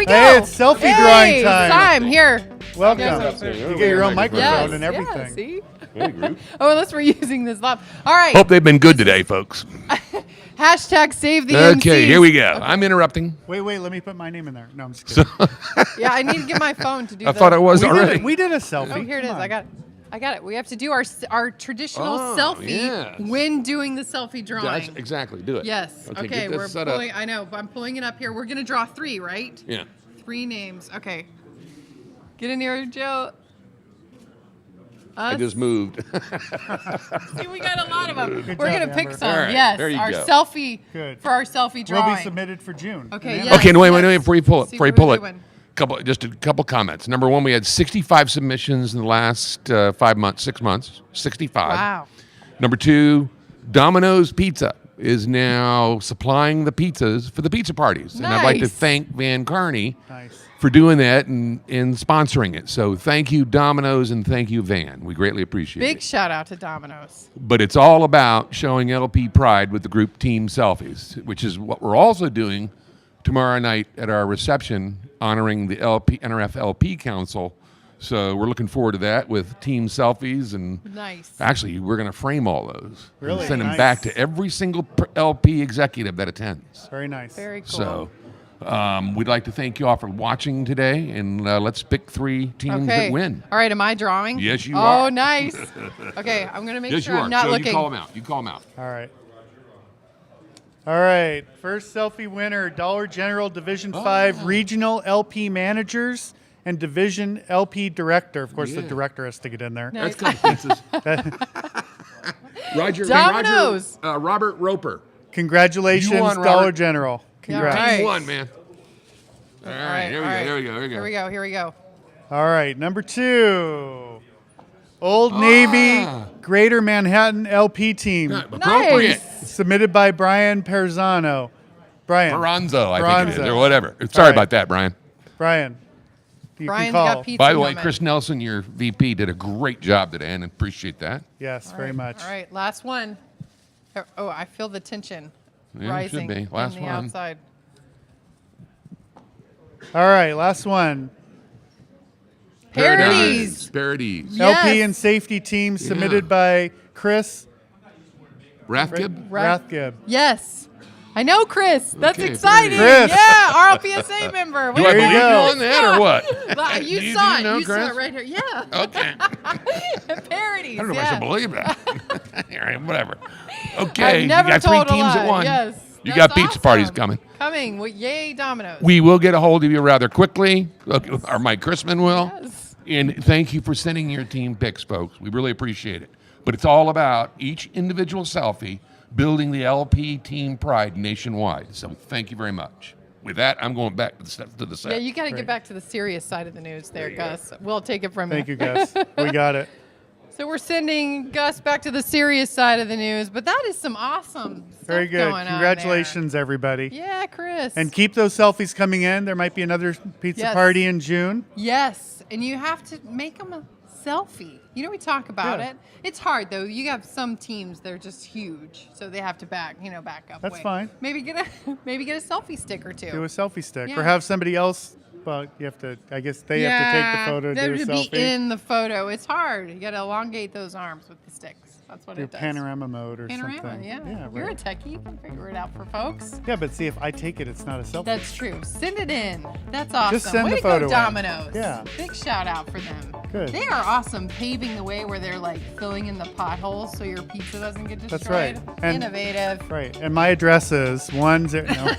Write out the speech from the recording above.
go. Hey, it's selfie drawing time. Here. Welcome. Yes. You get your own microphone and Yeah, everything. see? Hey, group. Oh, unless we're using this lap. All right. Hope they've been good today, folks. Hashtag save the Okay, MCs. here we go. I'm interrupting. Wait, let me put my name in there. No, I'm just kidding. Yeah, I need to get my phone to do I thought it was already. We did a selfie. Oh, here it is. Come on. I got it. We have to do our traditional Oh, selfie yes. when doing the selfie drawing. That's exactly. Do it. Yes. Okay, get this we're set pulling. up. I know, but I'm pulling it up here. We're gonna draw 3, right? Yeah. 3 names. Okay. Get in here, Joe. I just moved. See, we got a lot of them. Good We're job, gonna pick Amber. some. All right, Yes. there you Our go. selfie. Good. For our selfie Will drawing. be submitted for June. Okay. And Yes. Okay, wait, yes. before you pull it. See, Before you what are pull we it. doing? Just a couple comments. Number one, we had 65 submissions in the last 5 months, 6 months. 65. Wow. Number two, Domino's Pizza is now supplying the pizzas for the pizza parties. And I'd like to Nice. thank Van Carney Nice. for doing that and sponsoring it. So thank you, Domino's, and thank you, Van. We greatly appreciate Big it. shout out to Domino's. But it's all about showing LP pride with the group team selfies, which is what we're also doing tomorrow night at our reception, honoring the NRF LP Council. So we're looking forward to that with team selfies, and Nice. actually we're going to frame all those Really? and send them Nice. back to every single LP executive that attends. Very nice. Very cool. So we'd like to thank you all for watching today, and let's pick 3 teams that win. All right, am I drawing? Yes, you Oh, are. nice. Okay, I'm going to make Yes, sure you are. I'm not Joe, looking. You call them out. You call them out. All right. All right. First selfie winner, Dollar General Division 5 Regional LP Managers and Division LP Director. Of course, the Yeah. director has to get in there. Nice. That's kind of pizzas. Domino's. Robert Roper. Congratulations, You won, Dollar Robert. General. Congrats. All right. Team 1, man. All right, right, here we all go. right. Here we go. Here we go. Here we go. Here we go. All right. Number 2, Old Navy Greater Manhattan LP Team. Appropriate. Nice. Submitted by Brian Perzano. Brian. Baranzo, I think it is, Baranzo. or whatever. All Sorry right. about that, Brian. Brian. You Brian's can call. got pizza. By the way, moment. Chris Nelson, your VP, did a great job today, and appreciate that. Yes, very much. All right, last one. Oh, I feel the tension Yeah, it should rising be. Last in the one. outside. All right, last one. Parodies. Parodies. Yes. LP and Safety Team submitted by Chris Rathgib? Rathgib. Yes. I know, Chris. That's Okay, exciting. Chris. Yeah, RLPSA member. Do I There you believe you go. on that, or what? You Do saw do it. know, You saw Chris? it right here. Yeah. Okay. Parodies. I don't know if I yeah. should believe that. All right, whatever. Okay, I've never you got 3 told a teams lie. at once. Yes. You That's got pizza parties awesome. coming. Coming. Well, yay, Domino's. We will get a hold of you rather quickly, or Mike Chrisman will. Yes. And thank you for sending your team picks, folks. We really appreciate it. But it's all about each individual selfie building the LP team pride nationwide. So thank you very much. With that, I'm going back to the set. Yeah, you got to get back to the serious side of the news there, Gus. We'll take it from Thank you, Gus. We got it. So we're sending Gus back to the serious side of the news, but that is some awesome stuff Very good. going on Congratulations, everybody. there. Yeah, Chris. And keep those selfies coming in. There might be another pizza Yes. party in June. Yes, and you have to make them a selfie. You know, we talk about Yeah. it. It's hard though. You have some teams they're just huge, so they have to back up. That's fine. Maybe get a selfie stick or two. Do a selfie stick. Yeah. Or have somebody else. Well, you have to, I guess they have to take the photo, they do a have to selfie. be in the photo. It's hard. You got to elongate those arms with the sticks. That's what do it does. panorama mode or Panorama, something. yeah. You're a right. techie. You can figure it out for folks. Yeah, but see, if I take it, it's not a selfie. That's true. Send it in. That's awesome. Just send Way the to photo go, in. Domino's. Yeah. Big shout out for them. Good. They are awesome, paving the way where they're like filling in the potholes so your pizza doesn't get destroyed. That's right. And- Innovative. Right. And my address is 10. No.